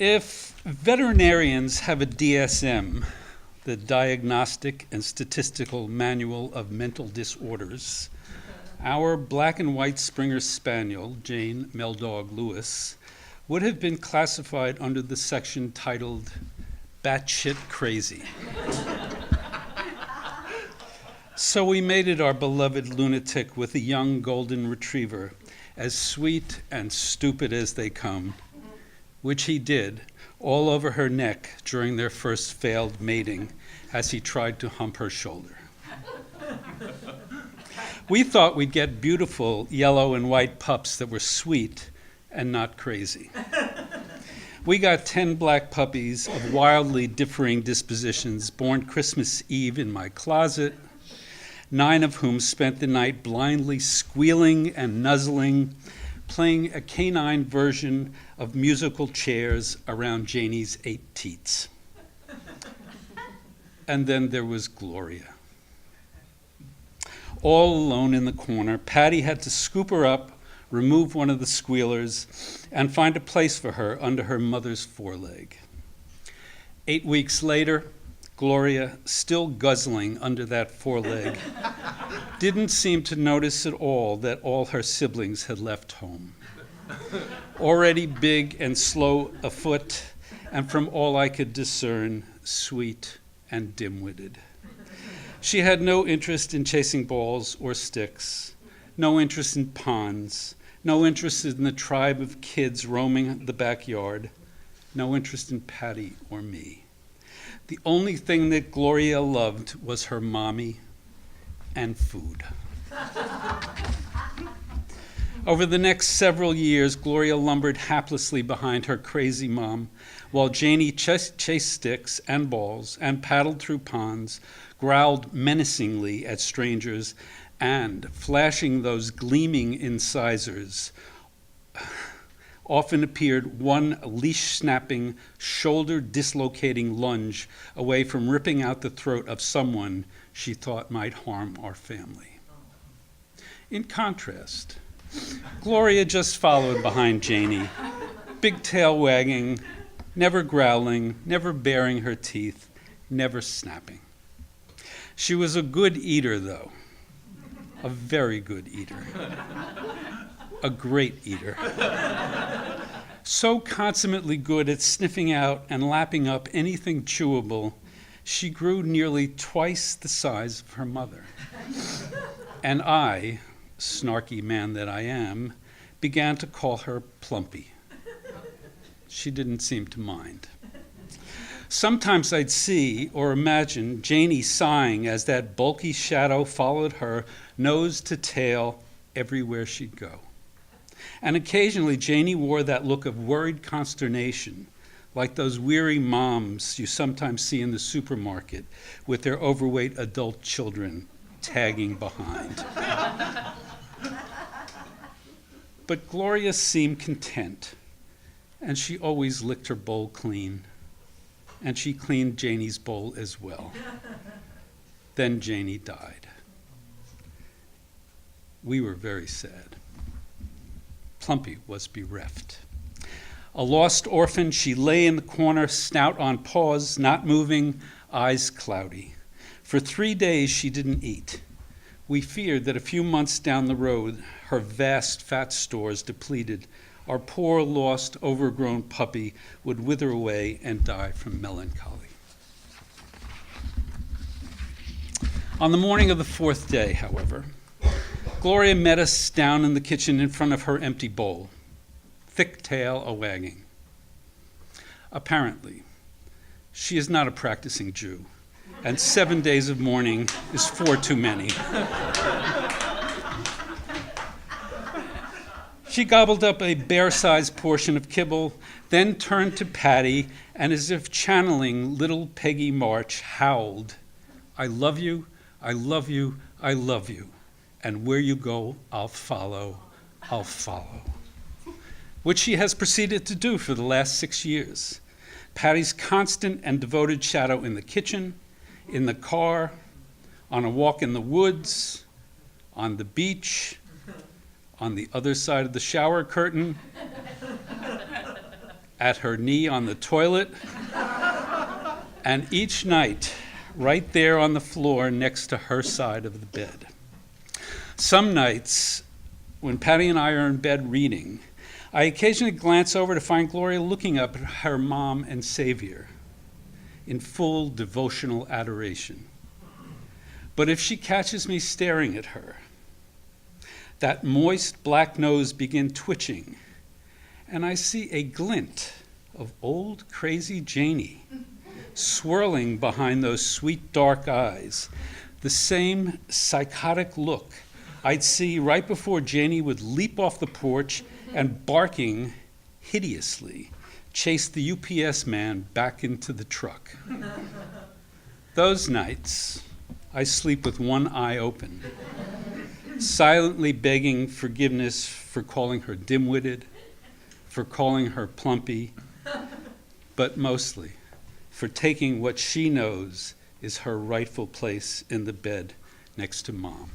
If veterinarians have a DSM, the Diagnostic and Statistical Manual of Mental Disorders, our black and white Springer Spaniel, Jane Meldog Lewis, would have been classified under the section titled Batshit Crazy. So we mated our beloved lunatic with a young golden retriever, as sweet and stupid as they come, which he did all over her neck during their first failed mating as he tried to hump her shoulder. We thought we'd get beautiful yellow and white pups that were sweet and not crazy. We got 10 black puppies of wildly differing dispositions born Christmas Eve in my closet, 9 of whom spent the night blindly squealing and nuzzling, playing a canine version of musical chairs around Janie's 8 teats. And then there was Gloria. All alone in the corner, Patty had to scoop her up, remove one of the squealers, and find a place for her under her mother's foreleg. 8 weeks later, Gloria, still guzzling under that foreleg, didn't seem to notice at all that all her siblings had left home. Already big and slow afoot, and from all I could discern, sweet and dim-witted. She had no interest in chasing balls or sticks, no interest in ponds, no interest in the tribe of kids roaming the backyard, no interest in Patty or me. The only thing that Gloria loved was her mommy and food. Over the next several years, Gloria lumbered haplessly behind her crazy mom, while Janie chased sticks and balls and paddled through ponds, growled menacingly at strangers, and, flashing those gleaming incisors, often appeared one leash-snapping, shoulder-dislocating lunge away from ripping out the throat of someone she thought might harm our family. In contrast, Gloria just followed behind Janie, big tail wagging, never growling, never baring her teeth, never snapping. She was a good eater, though, a very good eater, a great eater. So consummately good at sniffing out and lapping up anything chewable, she grew nearly twice the size of her mother. And I, snarky man that I am, began to call her Plumpy. She didn't seem to mind. Sometimes I'd see or imagine Janie sighing as that bulky shadow followed her nose to tail everywhere she'd go. And occasionally Janie wore that look of worried consternation, like those weary moms you sometimes see in the supermarket with their overweight adult children tagging behind. But Gloria seemed content, and she always licked her bowl clean, and she cleaned Janie's bowl as well. Then Janie died. We were very sad. Plumpy was bereft. A lost orphan, she lay in the corner, snout on paws, not moving, eyes cloudy. For 3 days she didn't eat. We feared that a few months down the road, her vast fat stores depleted, our poor, lost, overgrown puppy would wither away and die from melancholy. On the morning of the 4th day, however, Gloria met us down in the kitchen in front of her empty bowl, thick tail a-wagging. Apparently, she is not a practicing Jew, and 7 days of mourning is 4 too many. She gobbled up a bear-sized portion of kibble, then turned to Patty, and as if channeling little Peggy March, howled, "I love you, I love you, I love you, and where you go, I'll follow, I'll follow." Which she has proceeded to do for the last 6 years. Patty's constant and devoted shadow in the kitchen, in the car, on a walk in the woods, on the beach, on the other side of the shower curtain, at her knee on the toilet, and each night, right there on the floor next to her side of the bed. Some nights, when Patty and I are in bed reading, I occasionally glance over to find Gloria looking up at her mom and Savior in full devotional adoration. But if she catches me staring at her, that moist black nose begins twitching, and I see a glint of old crazy Janie swirling behind those sweet dark eyes, the same psychotic look I'd see right before Janie would leap off the porch and, barking hideously, chase the UPS man back into the truck. Those nights, I sleep with one eye open, silently begging forgiveness for calling her dim-witted, for calling her plumpy, but mostly for taking what she knows is her rightful place in the bed next to Mom.